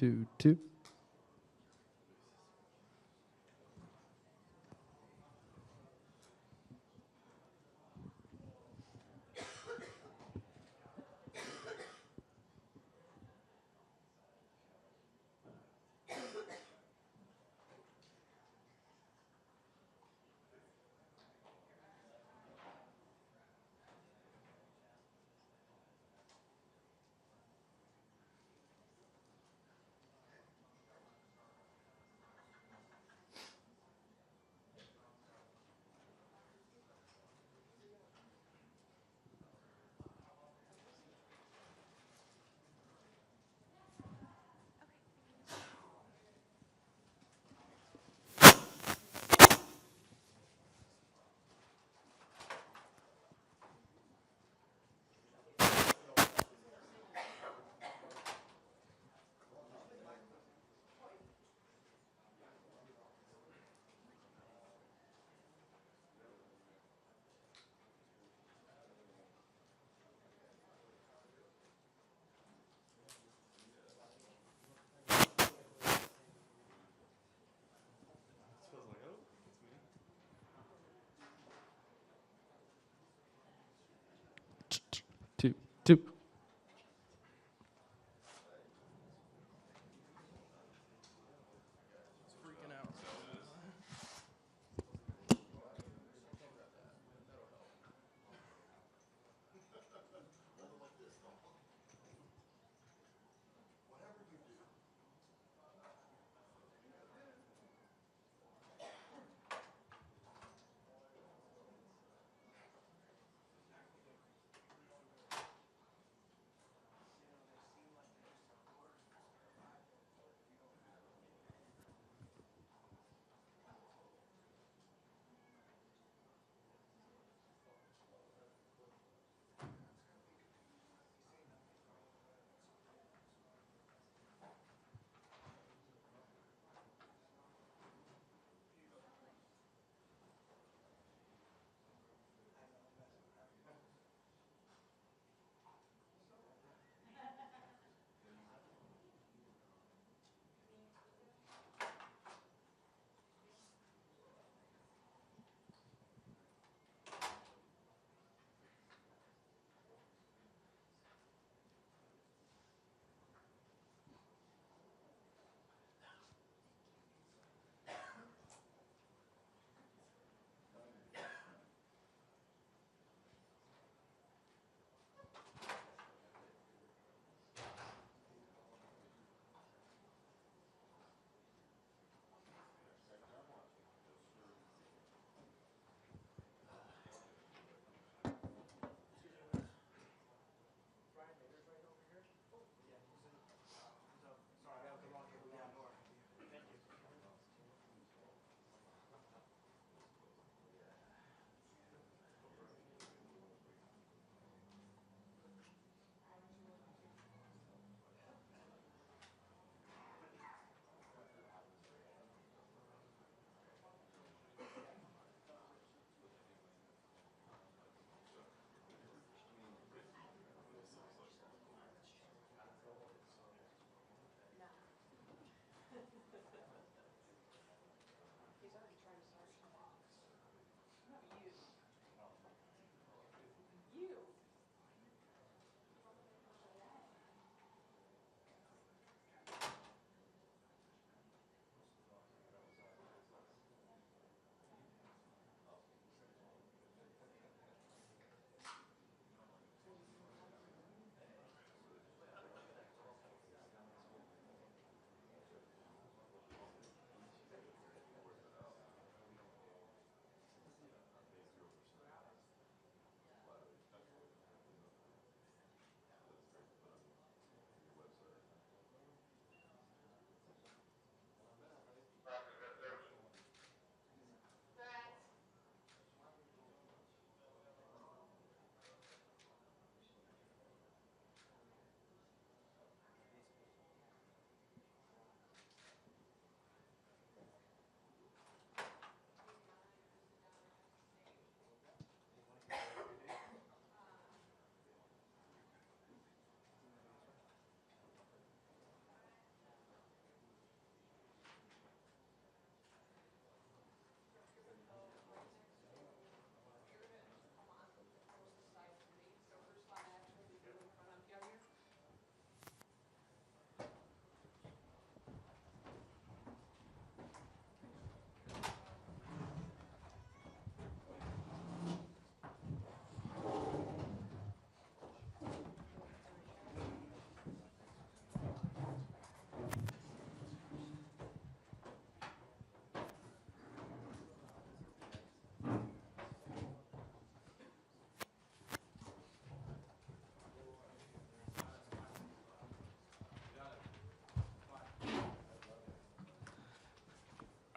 2-2. Two, two.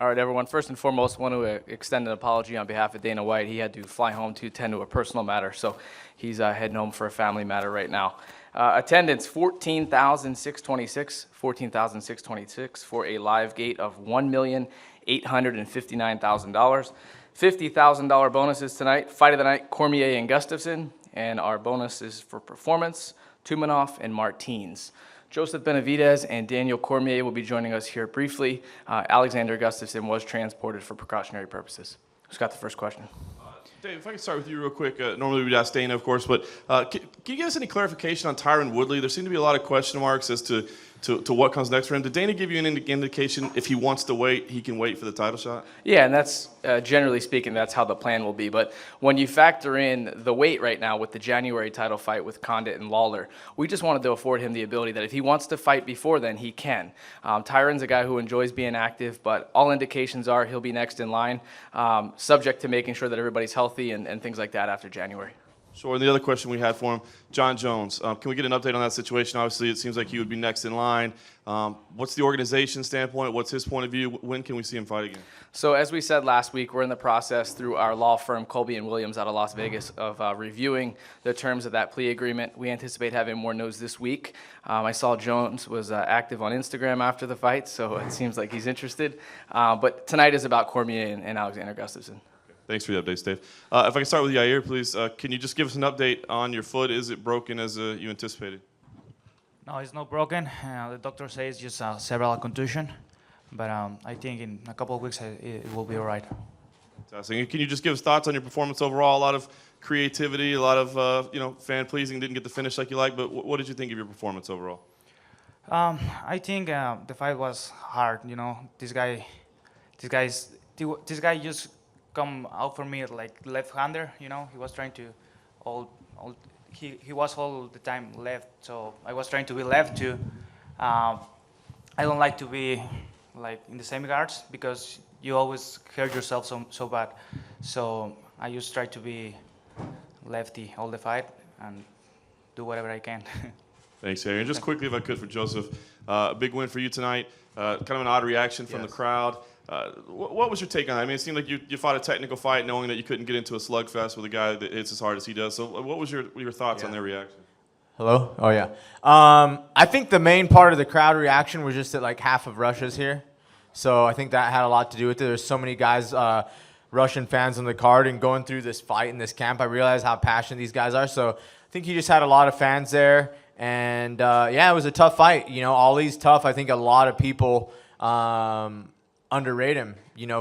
All right, everyone. First and foremost, want to extend an apology on behalf of Dana White. He had to fly home to tend to a personal matter, so he's heading home for a family matter right now. Attendance, 14,626 for a live gate of $1,859,000. $50,000 bonuses tonight. Fight of the night, Cormier and Gustafsson. And our bonus is for performance, Tumanov and Martins. Joseph Benavidez and Daniel Cormier will be joining us here briefly. Alexander Gustafsson was transported for precautionary purposes. Who's got the first question? Dave, if I could start with you real quick. Normally we'd ask Dana, of course, but can you give us any clarification on Tyron Woodley? There seem to be a lot of question marks as to what comes next for him. Did Dana give you an indication if he wants to wait, he can wait for the title shot? Yeah, and that's, generally speaking, that's how the plan will be. But when you factor in the weight right now with the January title fight with Condit and Lawler, we just wanted to afford him the ability that if he wants to fight before then, he can. Tyron's a guy who enjoys being active, but all indications are he'll be next in line, subject to making sure that everybody's healthy and things like that after January. Sure, and the other question we had for him, John Jones. Can we get an update on that situation? Obviously, it seems like he would be next in line. What's the organization standpoint? What's his point of view? When can we see him fight again? So as we said last week, we're in the process through our law firm, Colby & Williams out of Las Vegas, of reviewing the terms of that plea agreement. We anticipate having more news this week. I saw Jones was active on Instagram after the fight, so it seems like he's interested. But tonight is about Cormier and Alexander Gustafsson. Thanks for the updates, Dave. If I can start with Yair, please. Can you just give us an update on your foot? Is it broken as you anticipated? No, it's not broken. The doctor says just cerebral contusion, but I think in a couple of weeks it will be all right. Fantastic. Can you just give us thoughts on your performance overall? A lot of creativity, a lot of fan pleasing. Didn't get the finish like you like, but what did you think of your performance overall? I think the fight was hard. This guy just come out for me like left-hander. He was trying to he was all the time left, so I was trying to be left too. I don't like to be like in the same guards because you always hurt yourself so bad. So I just try to be lefty all the fight and do whatever I can. Thanks, Harry. And just quickly, if I could, for Joseph, a big win for you tonight. Kind of an odd reaction from the crowd. What was your take on that? I mean, it seemed like you fought a technical fight knowing that you couldn't get into a slugfest with a guy that hits as hard as he does. So what was your thoughts on their reaction? Hello? Oh, yeah. I think the main part of the crowd reaction was just that like half of Russia's here. So I think that had a lot to do with it. There's so many guys, Russian fans on the card, and going through this fight in this camp, I realized how passionate these guys are. So I think he just had a lot of fans there. And, yeah, it was a tough fight. Ali's tough. I think a lot of people underrate him,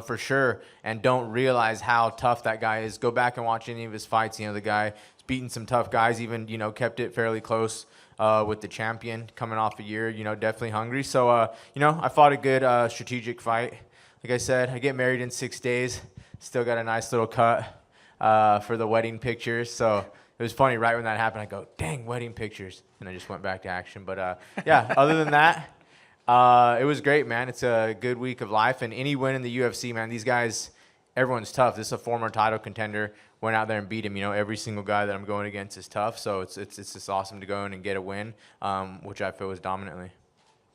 for sure, and don't realize how tough that guy is. Go back and watch any of his fights. The guy's beaten some tough guys, even, kept it fairly close with the champion coming off a year, definitely hungry. So, I fought a good strategic fight. Like I said, I get married in 6 days. Still got a nice little cut for the wedding pictures. So it was funny, right when that happened, I go, dang, wedding pictures. And I just went back to action. But, yeah, other than that, it was great, man. It's a good week of life. And any win in the UFC, man, these guys, everyone's tough. This is a former title contender. Went out there and beat him. Every single guy that I'm going against is tough. So it's just awesome to go in and get a win, which I feel was dominantly.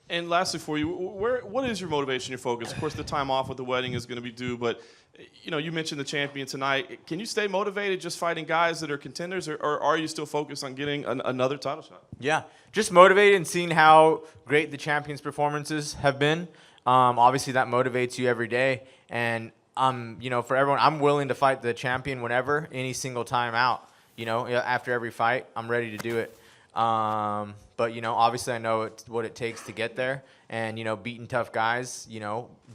And lastly for you, what is your motivation, your focus? Of course, the time off with the wedding is going to be due, but you mentioned the champion tonight. Can you stay motivated just fighting guys that are contenders, or are you still focused on getting another title shot? Yeah, just motivated and seeing how great the champion's performances have been. Obviously, that motivates you every day. And, for everyone, I'm willing to fight the champion whenever, any single time out. After every fight, I'm ready to do it. But, obviously I know what it takes to get there. And, beating tough guys,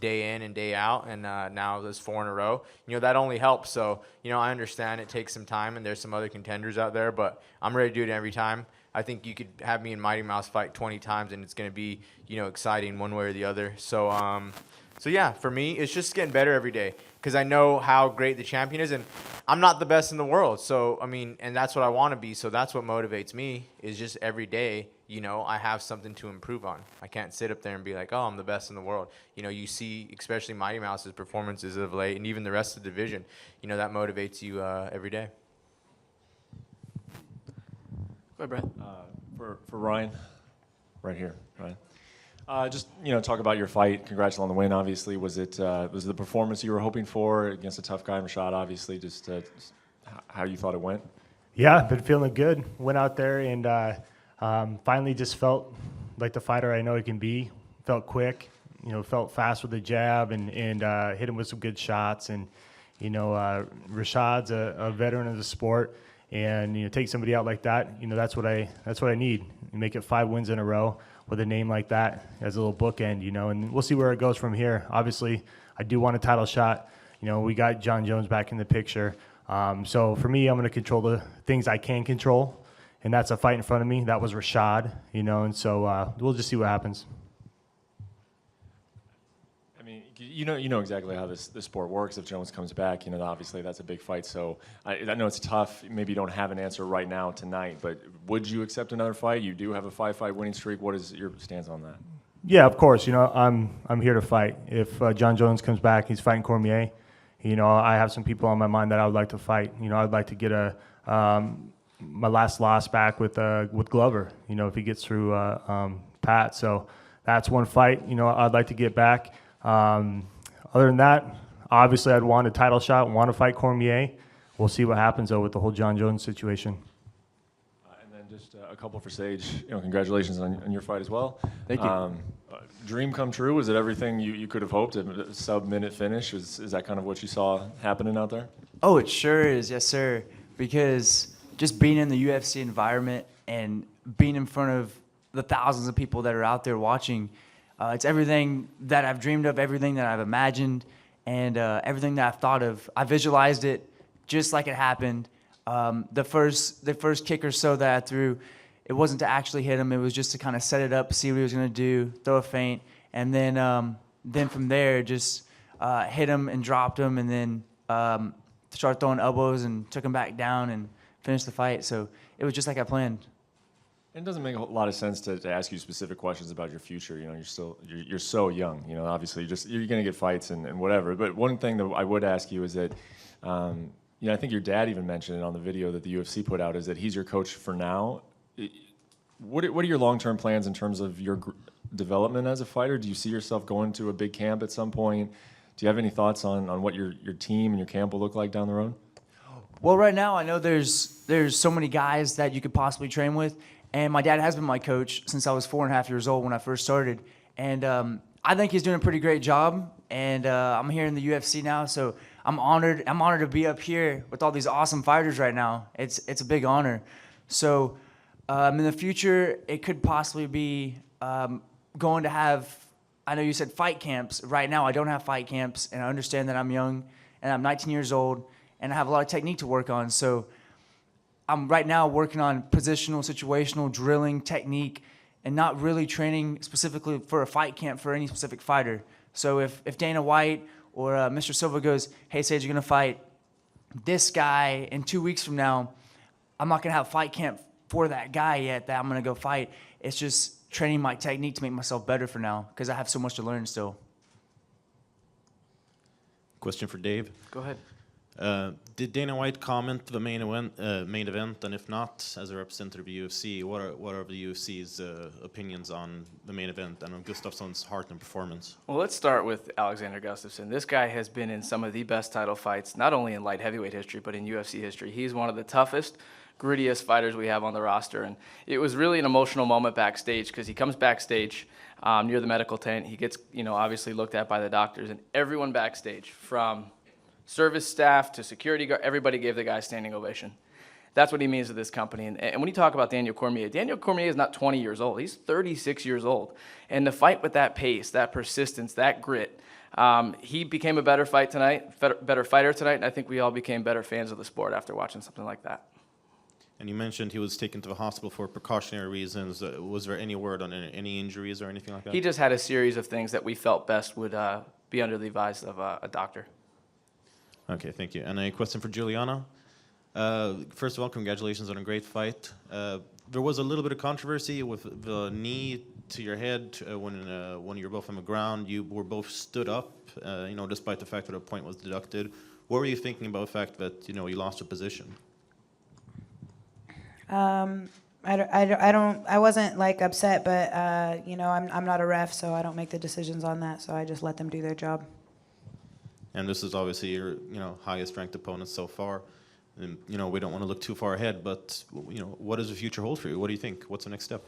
day in and day out. And now there's 4 in a row. That only helps. So, I understand it takes some time and there's some other contenders out there. But I'm ready to do it every time. I think you could have me and Mighty Mouse fight 20 times and it's going to be, exciting one way or the other. So, yeah, for me, it's just getting better every day because I know how great the champion is, and I'm not the best in the world. So, and that's what I want to be. So that's what motivates me is just every day, I have something to improve on. I can't sit up there and be like, oh, I'm the best in the world. You see, especially Mighty Mouse's performances of late and even the rest of the division, that motivates you every day. Go ahead, Brett. For Ryan, right here, Ryan. Just talk about your fight. Congrats on the win. Obviously, was it the performance you were hoping for against a tough guy, Rashad? Obviously, just how you thought it went. Yeah, been feeling good. Went out there and finally just felt like the fighter I know he can be. Felt quick, felt fast with the jab and hit him with some good shots. And Rashad's a veteran of the sport, and take somebody out like that. That's what I need. Make it 5 wins in a row with a name like that as a little bookend. And we'll see where it goes from here. Obviously, I do want a title shot. We got John Jones back in the picture. So for me, I'm going to control the things I can control, and that's a fight in front of me. That was Rashad, and so we'll just see what happens. I mean, you know exactly how this sport works. If Jones comes back, obviously that's a big fight. So I know it's tough. Maybe you don't have an answer right now tonight, but would you accept another fight? You do have a 5-fight winning streak. What is your stance on that? Yeah, of course. I'm here to fight. If John Jones comes back, he's fighting Cormier. I have some people on my mind that I would like to fight. I'd like to get my last loss back with Glover. If he gets through Pat. So that's one fight. I'd like to get back. Other than that, obviously I'd want a title shot. Want to fight Cormier. We'll see what happens though with the whole John Jones situation. And then just a couple for Sage. Congratulations on your fight as well. Thank you. Dream come true? Was it everything you could have hoped? A sub-minute finish? Is that kind of what you saw happening out there? Oh, it sure is, yes, sir. Because just being in the UFC environment and being in front of the thousands of people that are out there watching, it's everything that I've dreamed of, everything that I've imagined, and everything that I've thought of. I visualized it just like it happened. The first kick or so that I threw, it wasn't to actually hit him. It was just to kind of set it up, see what he was going to do, throw a feint, and then from there just hit him and dropped him, and then started throwing elbows and took him back down and finished the fight. So it was just like I planned. It doesn't make a lot of sense to ask you specific questions about your future. You're so young. Obviously you're going to get fights and whatever. But one thing that I would ask you is that, I think your dad even mentioned it on the video that the UFC put out, is that he's your coach for now. What are your long-term plans in terms of your development as a fighter? Do you see yourself going to a big camp at some point? Do you have any thoughts on what your team and your camp will look like down the road? Well, right now I know there's so many guys that you could possibly train with, and my dad has been my coach since I was 4.5 years old when I first started, and I think he's doing a pretty great job. And I'm here in the UFC now, so I'm honored. I'm honored to be up here with all these awesome fighters right now. It's a big honor. So in the future, it could possibly be going to have. I know you said fight camps. Right now, I don't have fight camps, and I understand that I'm young, and I'm 19 years old, and I have a lot of technique to work on. So I'm right now working on positional, situational, drilling, technique, and not really training specifically for a fight camp for any specific fighter. So if Dana White or Mr. Silva goes, hey, Sage, you're going to fight this guy in 2 weeks from now, I'm not going to have fight camp for that guy yet that I'm going to go fight. It's just training my technique to make myself better for now because I have so much to learn still. Question for Dave. Go ahead. Did Dana White comment the main event, and if not, as a representative of the UFC, what are the UFC's opinions on the main event and on Gustafsson's heart and performance? Well, let's start with Alexander Gustafsson. This guy has been in some of the best title fights, not only in light heavyweight history, but in UFC history. He's one of the toughest, grittiest fighters we have on the roster, and it was really an emotional moment backstage because he comes backstage near the medical tent. He gets, obviously looked at by the doctors, and everyone backstage, from service staff to security guard, everybody gave the guy a standing ovation. That's what he means to this company. And when you talk about Daniel Cormier is not 20 years old. He's 36 years old. And to fight with that pace, that persistence, that grit, he became a better fighter tonight, and I think we all became better fans of the sport after watching something like that. And you mentioned he was taken to the hospital for precautionary reasons. Was there any word on any injuries or anything like that? He just had a series of things that we felt best would be under the advice of a doctor. Okay, thank you. And a question for Juliana. First of all, congratulations on a great fight. There was a little bit of controversy with the knee to your head when you were both on the ground. You were both stood up, despite the fact that a point was deducted. What were you thinking about the fact that, you lost your position? I wasn't like upset, but you know, I'm not a ref, so I don't make the decisions on that. So I just let them do their job. And this is obviously your, highest ranked opponent so far. And, we don't want to look too far ahead, but, what does the future hold for you? What do you think? What's the next step?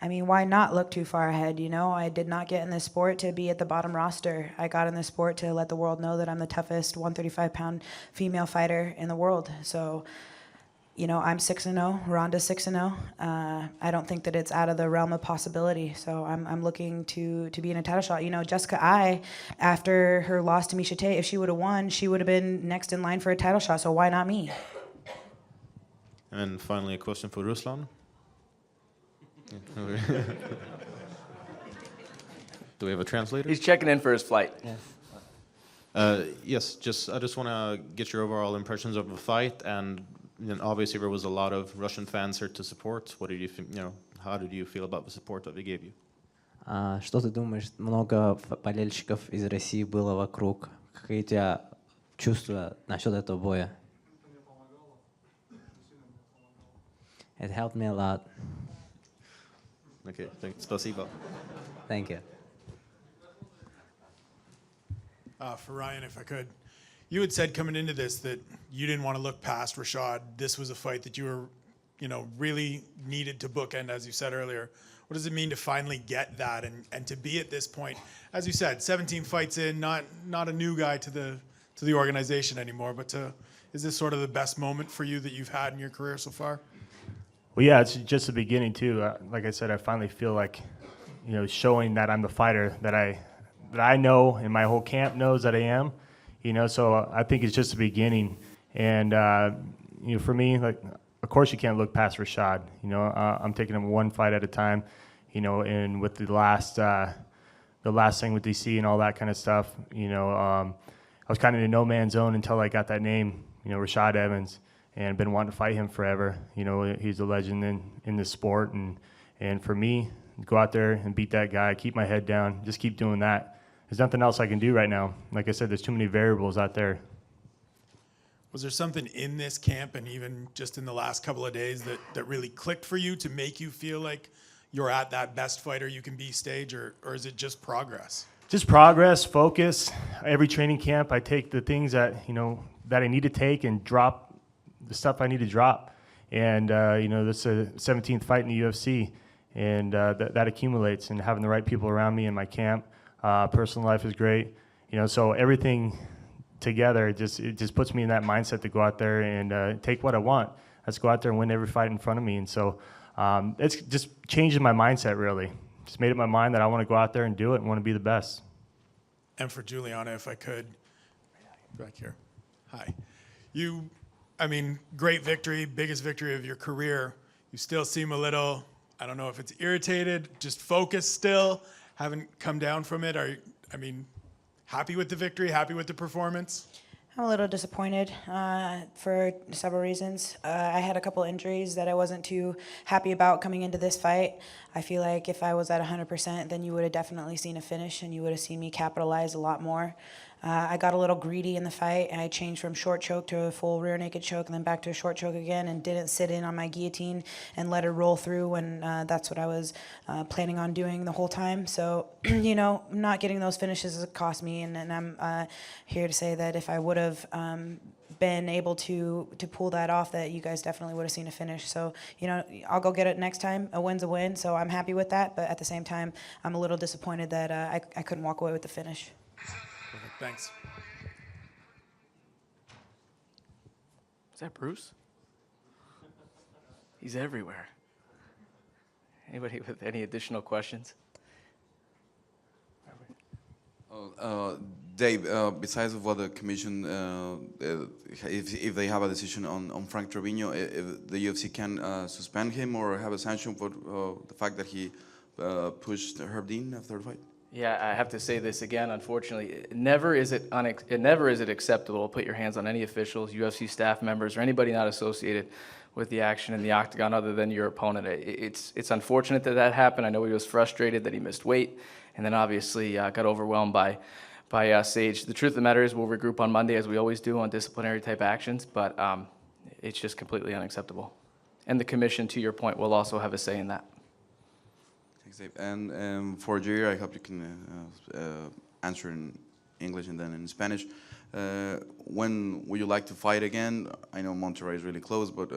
I mean, why not look too far ahead? You know, I did not get in this sport to be at the bottom roster. I got in this sport to let the world know that I'm the toughest 135-pound female fighter in the world. So, you know, I'm 6-0, Ronda's 6-0. I don't think that it's out of the realm of possibility. So I'm looking to be in a title shot. You know, Jessica Ai, after her loss to Miesha Tate, if she would have won, she would have been next in line for a title shot. So why not me? And finally, a question for Ruslan. Do we have a translator? He's checking in for his flight. Yes, I just want to get your overall impressions of the fight, and then obviously there was a lot of Russian fans here to support. What did you think? How did you feel about the support that they gave you? Что ты думаешь? Много болельщиков из России было вокруг. Какие у тебя чувства насчет этого боя? It helped me a lot. Okay, спасибо. Thank you. For Ryan, if I could. You had said coming into this that you didn't want to look past Rashad. This was a fight that you were, really needed to bookend, as you said earlier. What does it mean to finally get that and to be at this point? As you said, 17 fights in, not a new guy to the organization anymore, but is this sort of the best moment for you that you've had in your career so far? Well, yeah, it's just the beginning too. Like I said, I finally feel like, showing that I'm the fighter that I know, and my whole camp knows that I am. So I think it's just the beginning. And for me, like, of course you can't look past Rashad. I'm taking him one fight at a time. And with the last thing with DC and all that kind of stuff, I was kind of in a no man's zone until I got that name, Rashad Evans. And been wanting to fight him forever. He's a legend in this sport. And for me, go out there and beat that guy, keep my head down, just keep doing that. There's nothing else I can do right now. Like I said, there's too many variables out there. Was there something in this camp and even just in the last couple of days that really clicked for you to make you feel like you're at that best fighter you can be stage, or is it just progress? Just progress, focus. Every training camp, I take the things that, that I need to take and drop the stuff I need to drop. And, this is a 17th fight in the UFC, and that accumulates, and having the right people around me in my camp. Personal life is great. So everything together, it just puts me in that mindset to go out there and take what I want. Let's go out there and win every fight in front of me. And so it's just changing my mindset, really. Just made up my mind that I want to go out there and do it and want to be the best. And for Juliana, if I could, back here. Hi. Great victory, biggest victory of your career. You still seem a little, I don't know if it's irritated, just focused still, haven't come down from it. Happy with the victory, happy with the performance? I'm a little disappointed for several reasons. I had a couple injuries that I wasn't too happy about coming into this fight. I feel like if I was at 100%, then you would have definitely seen a finish and you would have seen me capitalize a lot more. I got a little greedy in the fight. I changed from short choke to a full rear naked choke and then back to a short choke again, and didn't sit in on my guillotine and let her roll through when that's what I was planning on doing the whole time. So, not getting those finishes cost me, and I'm here to say that if I would have been able to pull that off, that you guys definitely would have seen a finish. So, I'll go get it next time. A win's a win, so I'm happy with that. But at the same time, I'm a little disappointed that I couldn't walk away with the finish. Perfect. Thanks. Is that Bruce? He's everywhere. Anybody with any additional questions? Dave, besides of what the commission, if they have a decision on Frank Trevino, if the UFC can suspend him or have a sanction for the fact that he pushed Herb Dean after the fight? Yeah, I have to say this again. Unfortunately, never is it acceptable to put your hands on any officials, UFC staff members, or anybody not associated with the action in the octagon other than your opponent. It's unfortunate that happened. I know he was frustrated that he missed weight, and then obviously got overwhelmed by Sage. The truth of the matter is we'll regroup on Monday, as we always do, on disciplinary type actions, but it's just completely unacceptable. And the commission, to your point, will also have a say in that. Thanks, Dave. And for Jair, I hope you can answer in English and then in Spanish. When would you like to fight again? I know Monterrey is really close, but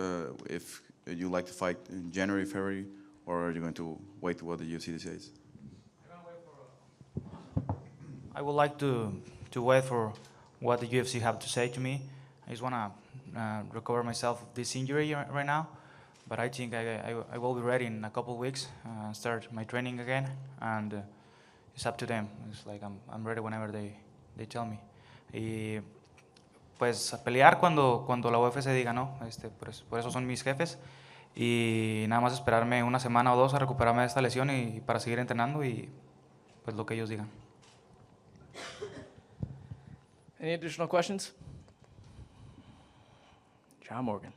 if you like to fight in January, February, or are you going to wait to what the UFC decides? I would like to wait for what the UFC have to say to me. I just want to recover myself of this injury right now, but I think I will be ready in a couple of weeks, start my training again, and it's up to them. It's like I'm ready whenever they tell me. Y pues a pelear cuando la UFC diga, ¿no? Por eso son mis jefes. Y nada más esperarme una semana o dos a recuperarme de esta lesión y para seguir entrenando y pues lo que ellos digan. Any additional questions? John Morgan.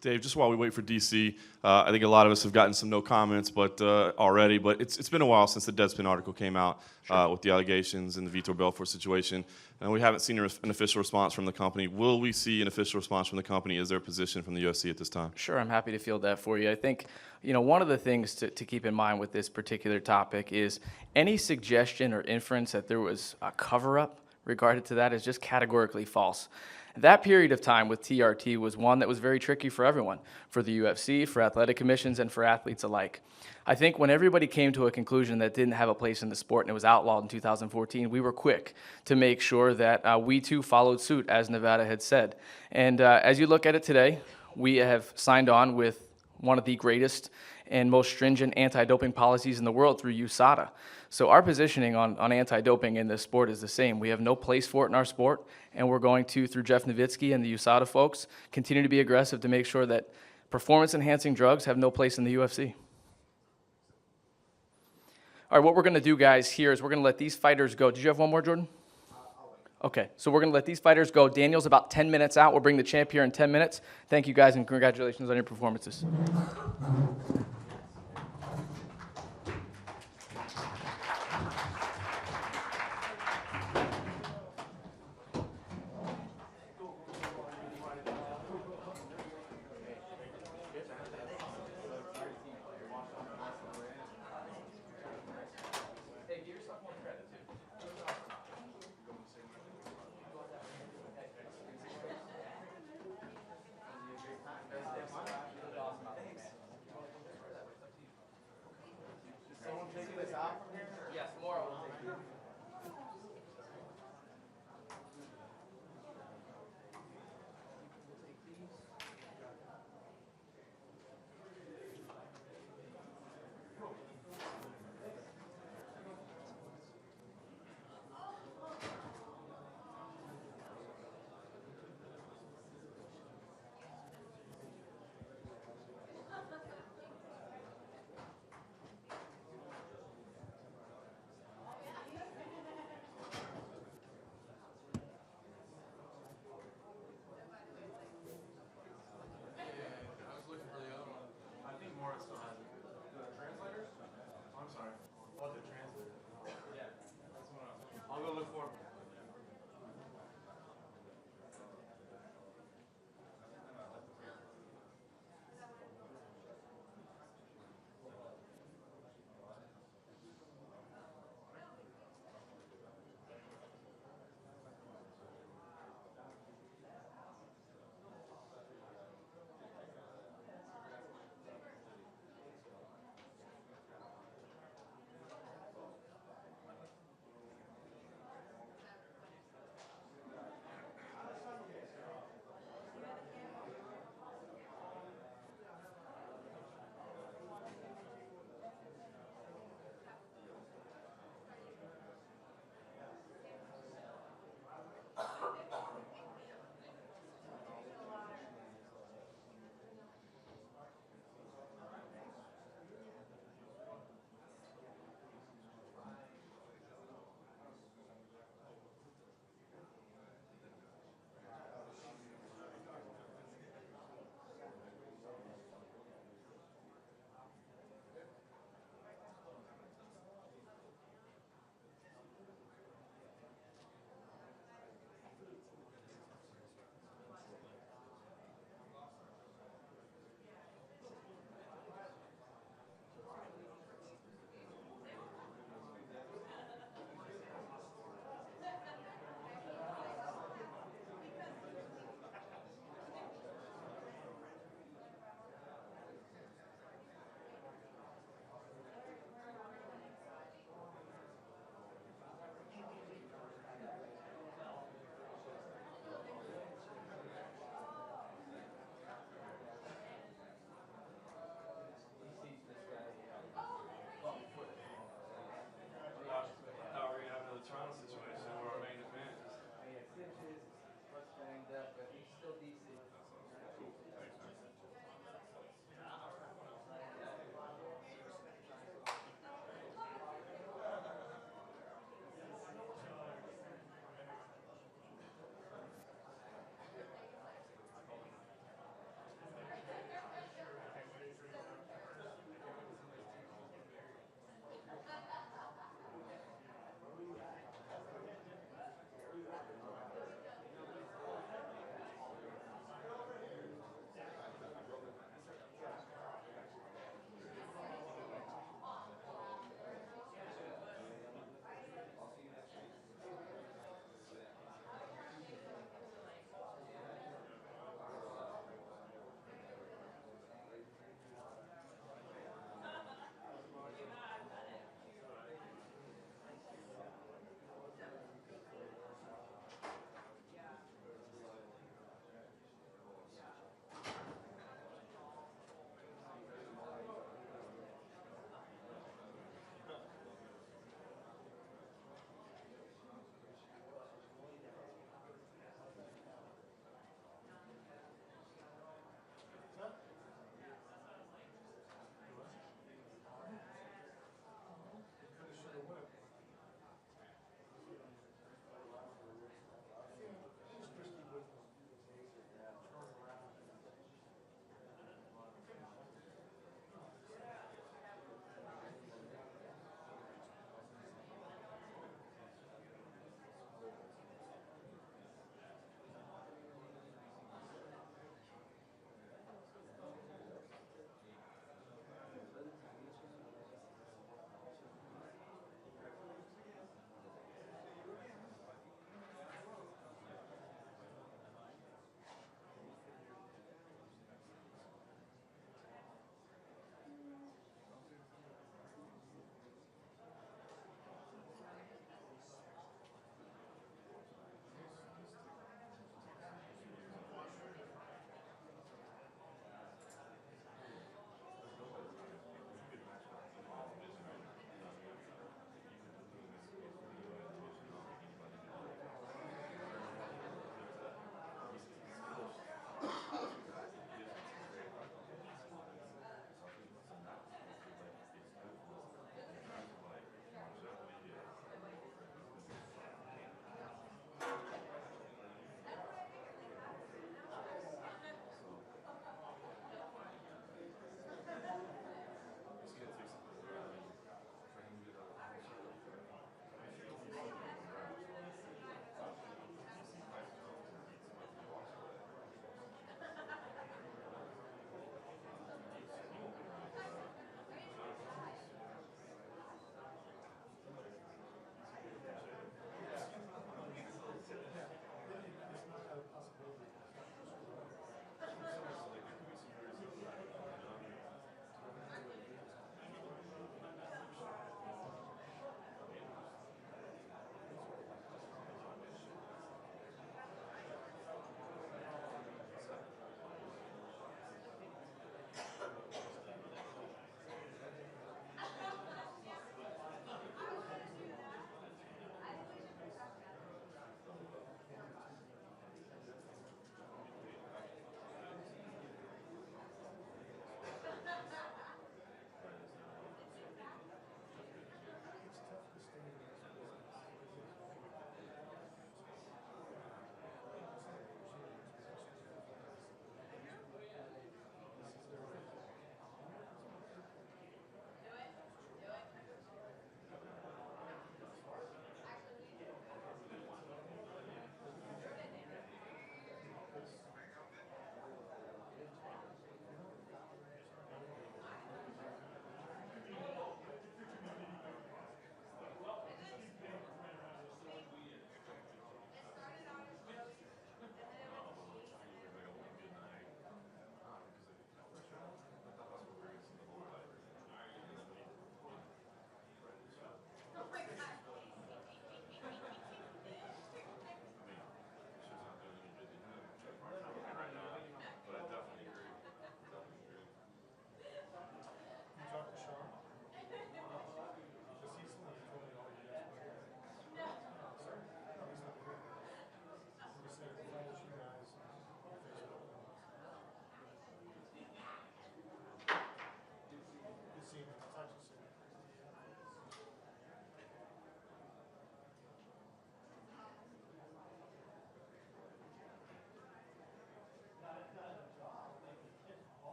Dave, just while we wait for DC, I think a lot of us have gotten some no comments, but already. But it's been a while since the Deadspin article came out with the allegations and the Vitor Belfort situation, and we haven't seen an official response from the company. Will we see an official response from the company? Is there a position from the UFC at this time? Sure, I'm happy to field that for you. I think, one of the things to keep in mind with this particular topic is any suggestion or inference that there was a cover-up regarding to that is just categorically false. That period of time with TRT was one that was very tricky for everyone, for the UFC, for athletic commissions, and for athletes alike. I think when everybody came to a conclusion that didn't have a place in the sport and it was outlawed in 2014, we were quick to make sure that we too followed suit, as Nevada had said. And as you look at it today, we have signed on with one of the greatest and most stringent anti-doping policies in the world through USADA. So our positioning on anti-doping in this sport is the same. We have no place for it in our sport, and we're going to, through Jeff Nowitzki and the USADA folks, continue to be aggressive to make sure that performance-enhancing drugs have no place in the UFC. All right, what we're going to do, guys, here is we're going to let these fighters go. Did you have one more, Jordan? Okay, so we're going to let these fighters go. Daniel's about 10 minutes out. We'll bring the champ here in 10 minutes. Thank you, guys, and congratulations on your performances.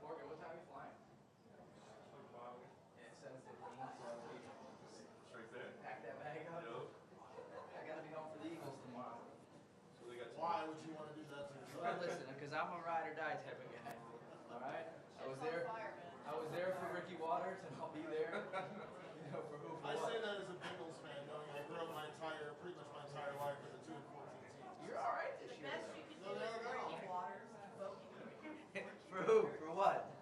Morgan, what time are you flying? Yeah, 7:15. Straight there. Pack that bag up. I gotta be home for the Eagles tomorrow. Why would you want to do that to yourself? Listen, because I'm a ride or die type of guy. All right. I was there for Ricky Waters, and I'll be there. For who? For I what? say that as a Bengals fan, knowing I grew up pretty much my entire life with the 2 and 14 teams. You're all right this year. So there we go. For who? For what?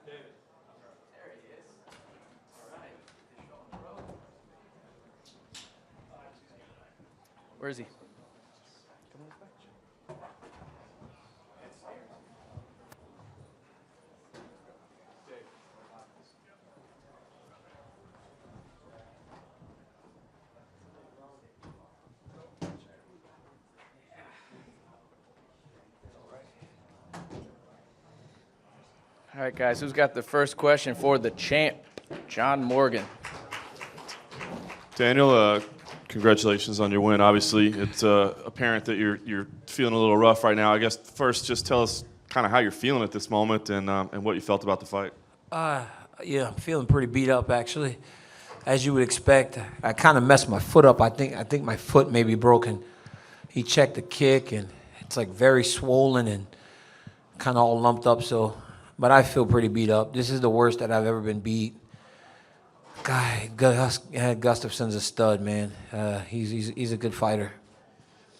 David. There he is. All right. He's on the road. Where is he? All right, guys, who's got the first question for the champ, John Morgan? Daniel, congratulations on your win. Obviously, it's apparent that you're feeling a little rough right now. I guess first, just tell us kind of how you're feeling at this moment and what you felt about the fight. Yeah, I'm feeling pretty beat up actually, as you would expect. I kind of messed my foot up. I think my foot may be broken. He checked the kick and it's like very swollen and kind of all lumped up. So, but I feel pretty beat up. This is the worst that I've ever been beat. Gustafsson's a stud, man. He's a good fighter.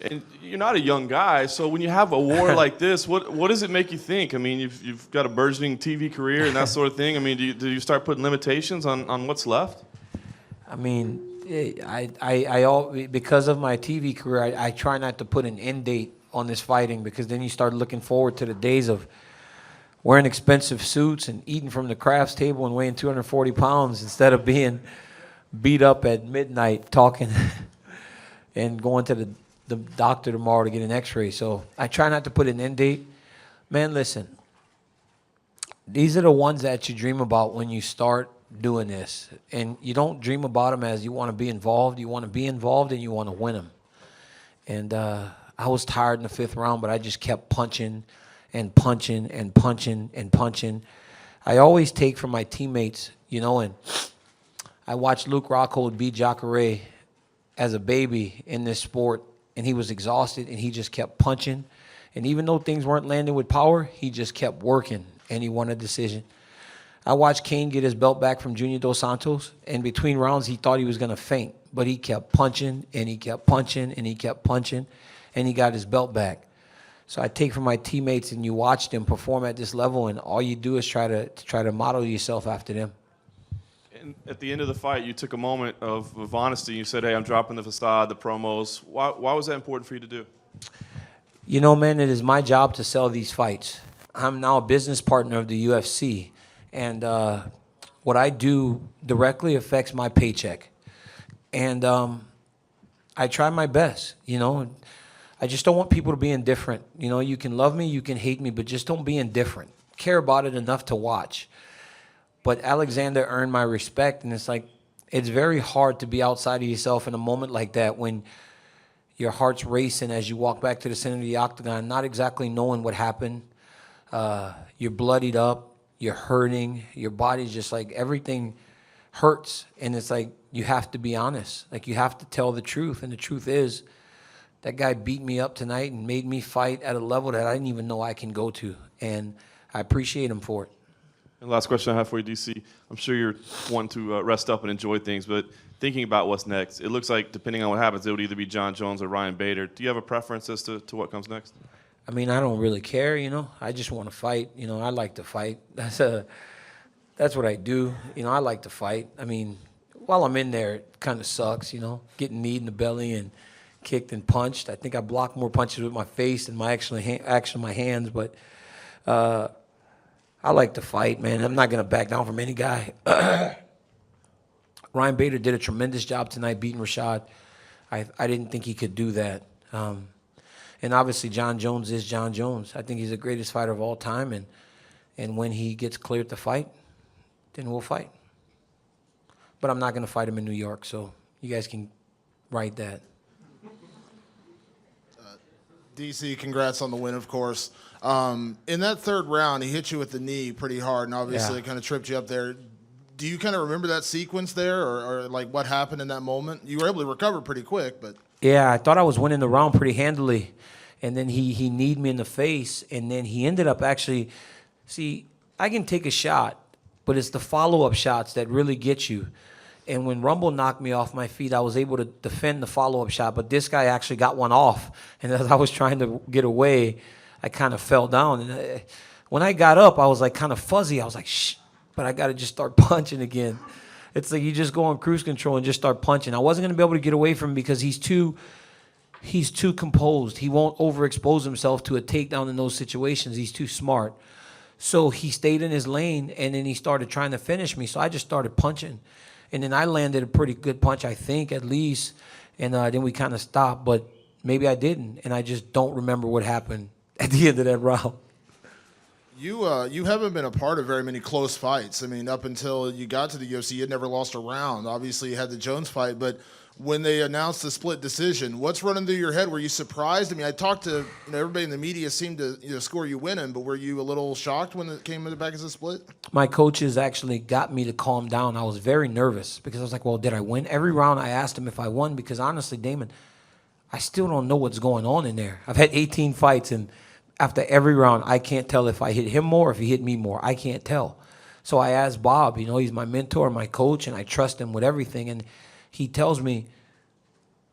And you're not a young guy, so when you have a war like this, what does it make you think? I mean, you've got a burgeoning TV career and that sort of thing. I mean, do you start putting limitations on what's left? I mean, because of my TV career, I try not to put an end date on this fighting because then you start looking forward to the days of wearing expensive suits and eating from the crafts table and weighing 240 pounds instead of being beat up at midnight talking and going to the doctor tomorrow to get an x-ray. So I try not to put an end date. Man, listen, these are the ones that you dream about when you start doing this. And you don't dream about them as you want to be involved. You want to be involved and you want to win them. And I was tired in the 5th round, but I just kept punching and punching and punching and punching. I always take from my teammates, and I watched Luke Rockhold beat Jacare as a baby in this sport, and he was exhausted, and he just kept punching. And even though things weren't landing with power, he just kept working, and he won a decision. I watched Kane get his belt back from Junior Dos Santos, and between rounds, he thought he was going to faint, but he kept punching, and he kept punching, and he kept punching, and he got his belt back. So I take from my teammates, and you watch them perform at this level, and all you do is try to model yourself after them. And at the end of the fight, you took a moment of honesty. You said, hey, I'm dropping the facade, the promos. Why was that important for you to do? Man, it is my job to sell these fights. I'm now a business partner of the UFC, and what I do directly affects my paycheck. And I try my best, I just don't want people to be indifferent. You can love me, you can hate me, but just don't be indifferent. Care about it enough to watch. But Alexander earned my respect, and it's very hard to be outside of yourself in a moment like that when your heart's racing as you walk back to the center of the octagon, not exactly knowing what happened. You're bloodied up, you're hurting, your body's just everything hurts, and it's you have to be honest. You have to tell the truth, and the truth is, that guy beat me up tonight and made me fight at a level that I didn't even know I can go to. And I appreciate him for it. And last question I have for you, DC. I'm sure you're wanting to rest up and enjoy things, but thinking about what's next, it looks like depending on what happens, it would either be John Jones or Ryan Bader. Do you have a preference as to what comes next? I mean, I don't really care, I just want to fight. I like to fight. That's what I do. I like to fight. I mean, while I'm in there, it kind of sucks, getting kneed in the belly and kicked and punched. I think I blocked more punches with my face than my my hands, but I like to fight, man. I'm not going to back down from any guy. Ryan Bader did a tremendous job tonight beating Rashad. I didn't think he could do that. And obviously, John Jones is John Jones. I think he's the greatest fighter of all time, and when he gets cleared to fight, then we'll fight. But I'm not going to fight him in New York, so you guys can write that. DC, congrats on the win, of course. In that third round, he hit you with the knee pretty hard, and obviously it kind of tripped you up there. Do you kind of remember that sequence there, or like what happened in that moment? You were able to recover pretty quick, but... Yeah, I thought I was winning the round pretty handily, and then he kneed me in the face, and then he ended up actually... See, I can take a shot, but it's the follow-up shots that really get you. And when Rumble knocked me off my feet, I was able to defend the follow-up shot, but this guy actually got one off. And as I was trying to get away, I kind of fell down. And when I got up, I was like kind of fuzzy. I was like, shh, but I got to just start punching again. It's like you just go on cruise control and just start punching. I wasn't going to be able to get away from him because he's too composed. He won't overexpose himself to a takedown in those situations. He's too smart. So he stayed in his lane, and then he started trying to finish me. So I just started punching. And then I landed a pretty good punch, I think, at least. And then we kind of stopped, but maybe I didn't. And I just don't remember what happened at the end of that round. You haven't been a part of very many close fights. I mean, up until you got to the UFC, you had never lost a round. Obviously, you had the Jones fight, but when they announced the split decision, what's running through your head? Were you surprised? I mean, I talked to everybody in the media seemed to score you winning, but were you a little shocked when it came back as a split? My coaches actually got me to calm down. I was very nervous because I was like, well, did I win? Every round I asked him if I won because honestly, Damon, I still don't know what's going on in there. I've had 18 fights, and after every round, I can't tell if I hit him more or if he hit me more. I can't tell. So I asked Bob, he's my mentor, my coach, and I trust him with everything. And he tells me,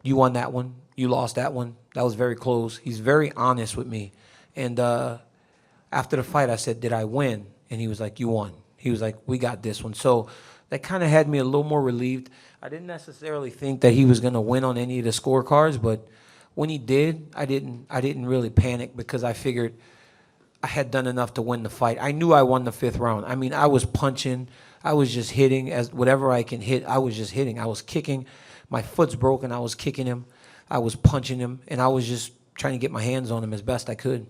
you won that one, you lost that one. That was very close. He's very honest with me. And after the fight, I said, did I win? And he was like, you won. He was like, we got this one. So that kind of had me a little more relieved. I didn't necessarily think that he was going to win on any of the scorecards, but when he did, I didn't really panic because I figured I had done enough to win the fight. I knew I won the fifth round. I mean, I was punching. I was just hitting as whatever I can hit. I was just hitting. I was kicking. My foot's broken. I was kicking him. I was punching him, and I was just trying to get my hands on him as best I could.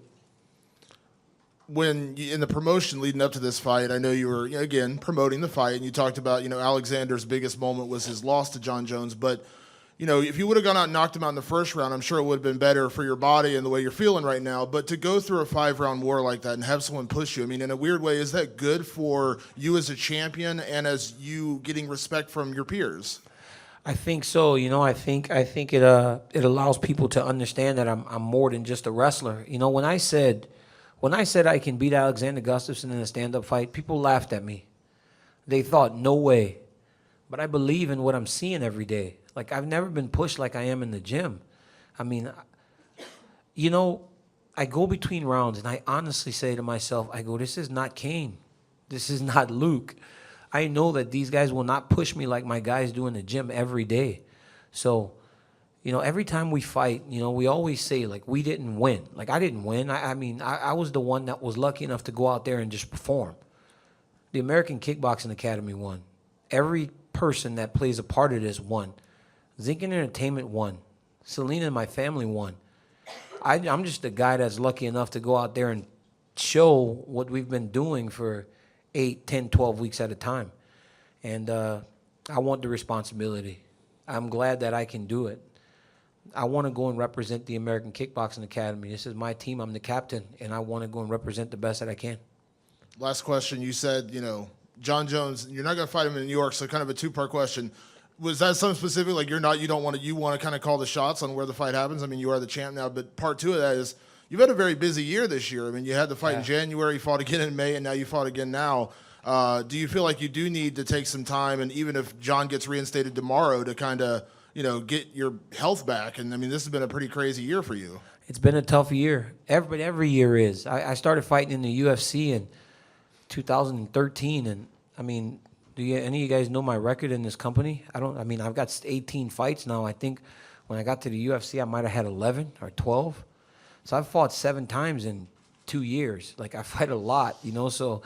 When in the promotion leading up to this fight, I know you were, again, promoting the fight, and you talked about, Alexander's biggest moment was his loss to John Jones. But, if you would have gone out and knocked him out in the first round, I'm sure it would have been better for your body and the way you're feeling right now. But to go through a 5-round war like that and have someone push you, I mean, in a weird way, is that good for you as a champion and as you getting respect from your peers? I think so. I think it allows people to understand that I'm more than just a wrestler. When I said I can beat Alexander Gustafsson in a stand-up fight, people laughed at me. They thought, no way. But I believe in what I'm seeing every day. Like, I've never been pushed like I am in the gym. I mean, I go between rounds, and I honestly say to myself, this is not Kane. This is not Luke. I know that these guys will not push me like my guys do in the gym every day. So, every time we fight, we always say, like, we didn't win. Like, I didn't win. I was the one that was lucky enough to go out there and just perform. The American Kickboxing Academy won. Every person that plays a part of this won. Zinc Entertainment won. Selena and my family won. I'm just a guy that's lucky enough to go out there and show what we've been doing for 8, 10, 12 weeks at a time. And I want the responsibility. I'm glad that I can do it. I want to go and represent the American Kickboxing Academy. This is my team. I'm the captain, and I want to go and represent the best that I can. Last question. You said, John Jones, you're not going to fight him in New York, so kind of a two-part question. Was that something specific? Like you want to kind of call the shots on where the fight happens? I mean, you are the champ now, but part two of that is you've had a very busy year this year. I mean, you had the fight in January, you fought again in May, and now you fought again now. Do you feel like you do need to take some time, and even if John gets reinstated tomorrow, to kind of, get your health back? And I mean, this has been a pretty crazy year for you. It's been a tough year. Every year is. I started fighting in the UFC in 2013, and I mean, Do any of you guys know my record in this company? I mean, I've got 18 fights now. I think when I got to the UFC, I might have had 11 or 12. So I've fought 7 times in 2 years. Like, I fight a lot, you know, so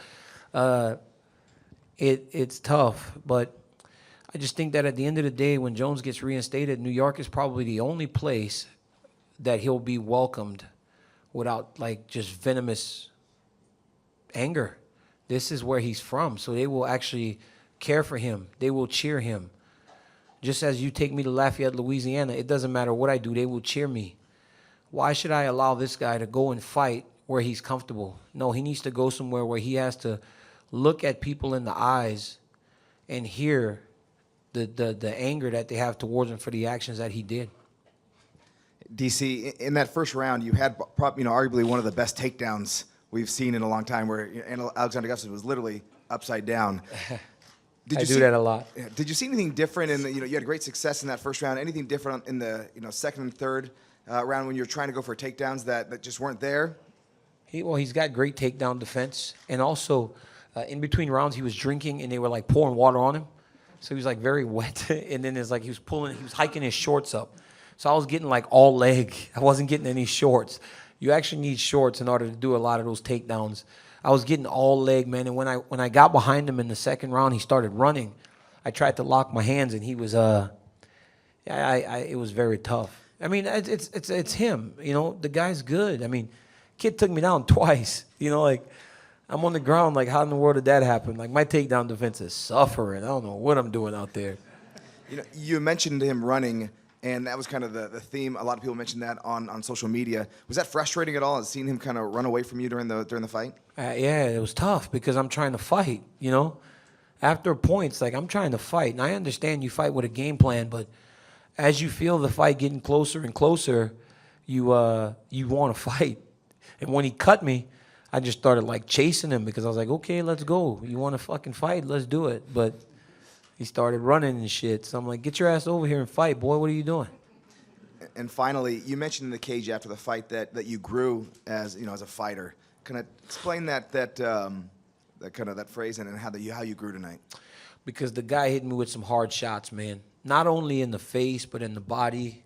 it's tough. But I just think that at the end of the day, when Jones gets reinstated, New York is probably the only place that he'll be welcomed without, like, just venomous anger. This is where he's from, so they will actually care for him. They will cheer him. Just as you take me to Lafayette, Louisiana, it doesn't matter what I do, they will cheer me. Why should I allow this guy to go and fight where he's comfortable? No, he needs to go somewhere where he has to look at people in the eyes and hear the anger that they have towards him for the actions that he did. DC, in that first round, you had arguably one of the best takedowns we've seen in a long time, where Alexander Gustafsson was literally upside down. I do that a lot. Did you see anything different in the, you had great success in that first round? Anything different in the second and third round when you were trying to go for takedowns that just weren't there? He's got great takedown defense, and also in between rounds he was drinking and they were like pouring water on him, so he was like very wet. And then it's like he was hiking his shorts up, so I was getting like all leg. I wasn't getting any shorts. You actually need shorts in order to do a lot of those takedowns. I was getting all leg, man, and when I got behind him in the second round, he started running. I tried to lock my hands, and he was it was very tough. I mean, it's him, you know. The guy's good. I mean, kid took me down twice. You know, like, I'm on the ground, like, how in the world did that happen? Like, my takedown defense is suffering. I don't know what I'm doing out there. You know, you mentioned him running, and that was kind of the theme. A lot of people mentioned that on social media. Was that frustrating at all, seeing him kind of run away from you during the fight? Yeah, it was tough because I'm trying to fight, you know. After points, like, I'm trying to fight. And I understand you fight with a game plan, but as you feel the fight getting closer and closer, you want to fight. And when he cut me, I just started, like, chasing him because I was like, okay, let's go. You want to fucking fight? Let's do it. But he started running and shit. So I'm like, get your ass over here and fight, boy. What are you doing? And finally, you mentioned in the cage after the fight that you grew as a fighter. Can I explain that phrase and how you grew tonight? Because the guy hit me with some hard shots, man. Not only in the face, but in the body.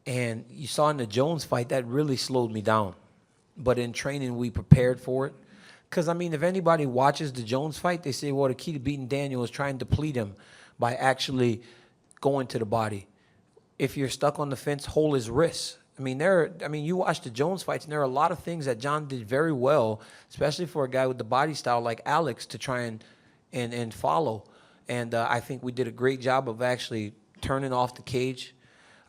And you saw in the Jones fight, that really slowed me down. But in training, we prepared for it. Because, I mean, if anybody watches the Jones fight, they say, well, the key to beating Daniel is trying to deplete him by actually going to the body. If you're stuck on the fence, hold his wrists. I mean, you watch the Jones fights, and there are a lot of things that John did very well, especially for a guy with the body style like Alex to try and follow. And I think we did a great job of actually turning off the cage.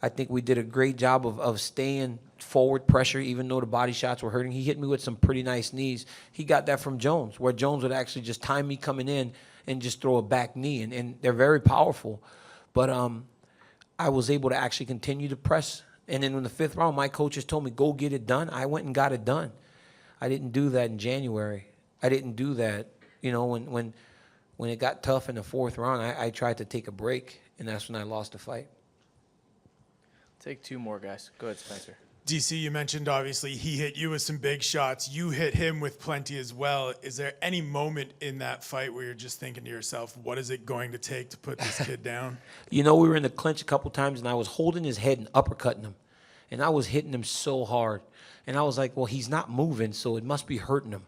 I think we did a great job of staying forward pressure, even though the body shots were hurting. He hit me with some pretty nice knees. He got that from Jones, where Jones would actually just time me coming in and just throw a back knee. And they're very powerful. But I was able to actually continue to press. And then in the 5th round, my coaches told me, go get it done. I went and got it done. I didn't do that in January. I didn't do that, you know, when it got tough in the 4th round. I tried to take a break, and that's when I lost the fight. Take 2 more, guys. Go ahead, Spencer. DC, you mentioned obviously he hit you with some big shots. You hit him with plenty as well. Is there any moment in that fight where you're just thinking to yourself, what is it going to take to put this kid down? You know, we were in the clinch a couple times, and I was holding his head and uppercutting him. And I was hitting him so hard. And I was like, well, he's not moving, so it must be hurting him.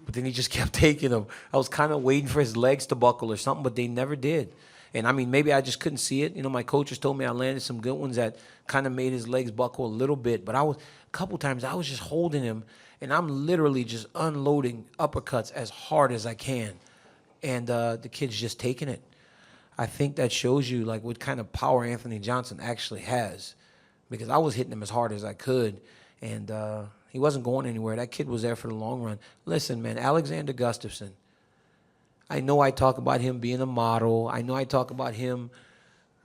But then he just kept taking him. I was kind of waiting for his legs to buckle or something, but they never did. And, I mean, maybe I just couldn't see it. You know, my coaches told me I landed some good ones that kind of made his legs buckle a little bit. But a couple times I was just holding him, and I'm literally just unloading uppercuts as hard as I can. And the kid's just taking it. I think that shows you, like, what kind of power Anthony Johnson actually has. Because I was hitting him as hard as I could, and he wasn't going anywhere. That kid was there for the long run. Listen, man, Alexander Gustafsson, I know I talk about him being a model. I know I talk about him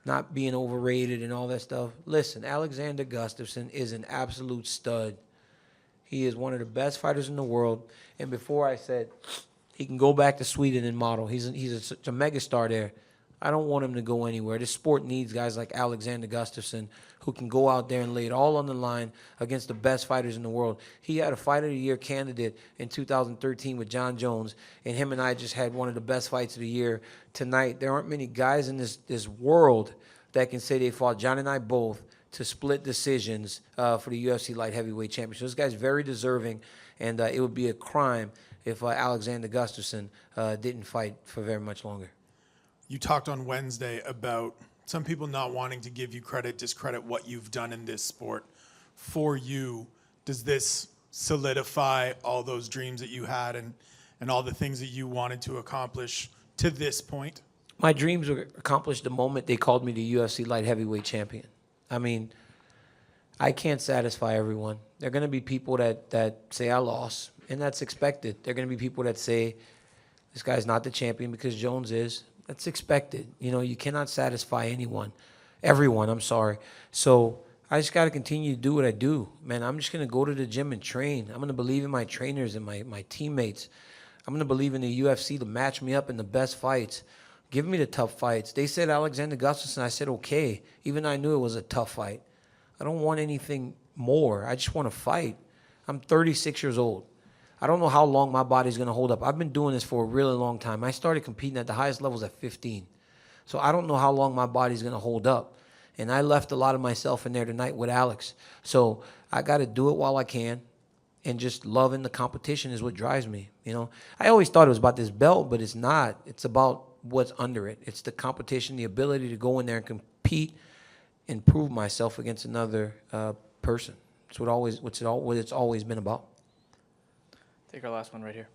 not being overrated and all that stuff. Listen, Alexander Gustafsson is an absolute stud. He is one of the best fighters in the world. And before I said he can go back to Sweden and model. He's such a megastar there. I don't want him to go anywhere. This sport needs guys like Alexander Gustafsson who can go out there and lay it all on the line against the best fighters in the world. He had a Fight of the Year candidate in 2013 with John Jones, and him and I just had one of the best fights of the year tonight. There aren't many guys in this world that can say they fought John and I both to split decisions for the UFC light heavyweight championship. This guy's very deserving, and it would be a crime if Alexander Gustafsson didn't fight for very much longer. You talked on Wednesday about some people not wanting to give you credit, discredit what you've done in this sport. For you, does this solidify all those dreams that you had and all the things that you wanted to accomplish to this point? My dreams were accomplished the moment they called me the UFC light heavyweight champion. I mean, I can't satisfy everyone. There are going to be people that say I lost, and that's expected. There are going to be people that say this guy's not the champion because Jones is. That's expected. You know, you cannot satisfy everyone, I'm sorry. So I just got to continue to do what I do. Man, I'm just going to go to the gym and train. I'm going to believe in my trainers and my teammates. I'm going to believe in the UFC to match me up in the best fights. Give me the tough fights. They said Alexander Gustafsson. I said, okay. Even though I knew it was a tough fight. I don't want anything more. I just want to fight. I'm 36 years old. I don't know how long my body's going to hold up. I've been doing this for a really long time. I started competing at the highest levels at 15. So I don't know how long my body's going to hold up. And I left a lot of myself in there tonight with Alex. So I got to do it while I can. And just loving the competition is what drives me. You know, I always thought it was about this belt, but it's not. It's about what's under it. It's the competition, the ability to go in there and compete and prove myself against another person. It's what it's always been about. Take our last one right here.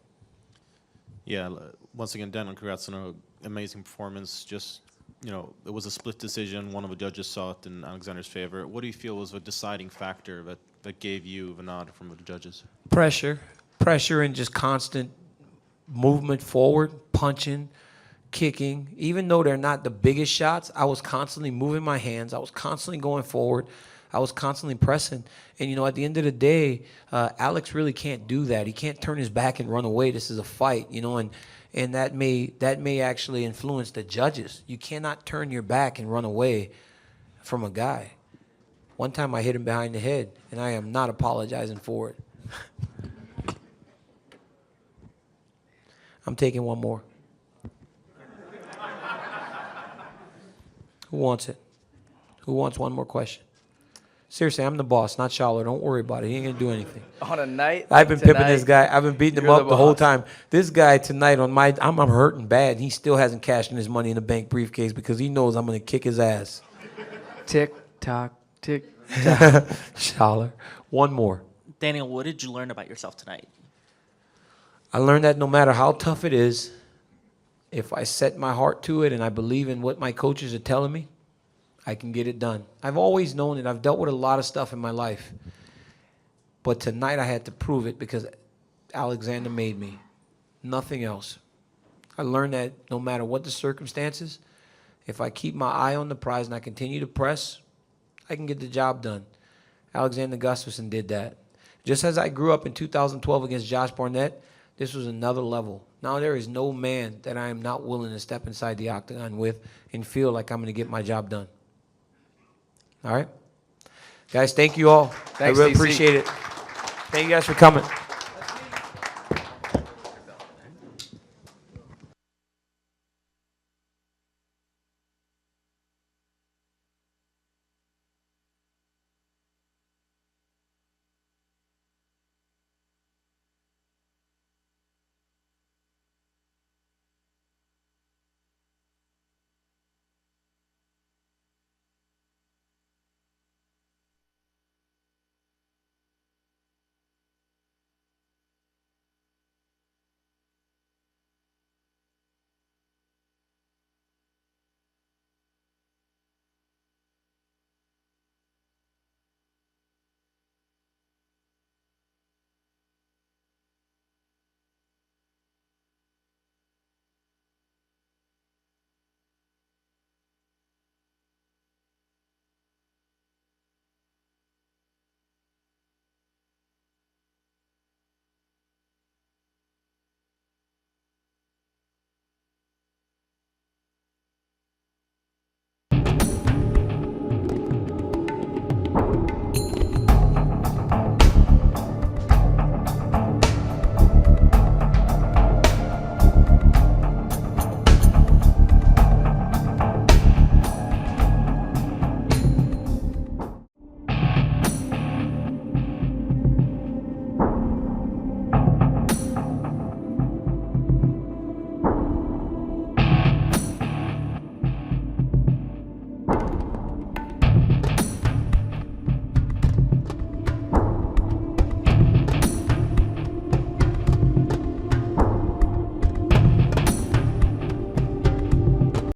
Yeah, once again, Daniel, congrats on an amazing performance. Just, you know, it was a split decision. One of the judges saw it in Alexander's favor. What do you feel was a deciding factor that gave you the nod from the judges? Pressure and just constant movement forward, punching, kicking. Even though they're not the biggest shots, I was constantly moving my hands. I was constantly going forward. I was constantly pressing. And, you know, at the end of the day, Alex really can't do that. He can't turn his back and run away. This is a fight, you know, and that may actually influence the judges. You cannot turn your back and run away from a guy. One time I hit him behind the head, and I am not apologizing for it. I'm taking one more. Who wants it? Who wants one more question? Seriously, I'm the boss, not Schaller. Don't worry about it. He ain't going to do anything. On a night I've been tonight, pimping this guy. I've been beating him up the whole time. This guy tonight on I'm hurting bad. He still hasn't cashed in his Money in the Bank briefcase because he knows I'm going to kick his ass. Tick, tock, tick. Schaller. One more. Daniel, what did you learn about yourself tonight? I learned that no matter how tough it is, if I set my heart to it and I believe in what my coaches are telling me, I can get it done. I've always known it. I've dealt with a lot of stuff in my life. But tonight I had to prove it because Alexander made me. Nothing else. I learned that no matter what the circumstances, if I keep my eye on the prize and I continue to press, I can get the job done. Alexander Gustafsson did that. Just as I grew up in 2012 against Josh Barnett, this was another level. Now there is no man that I am not willing to step inside the octagon with and feel like I'm going to get my job done. All right? Guys, thank you all. Thanks, I really DC. appreciate it. Thank you guys for coming.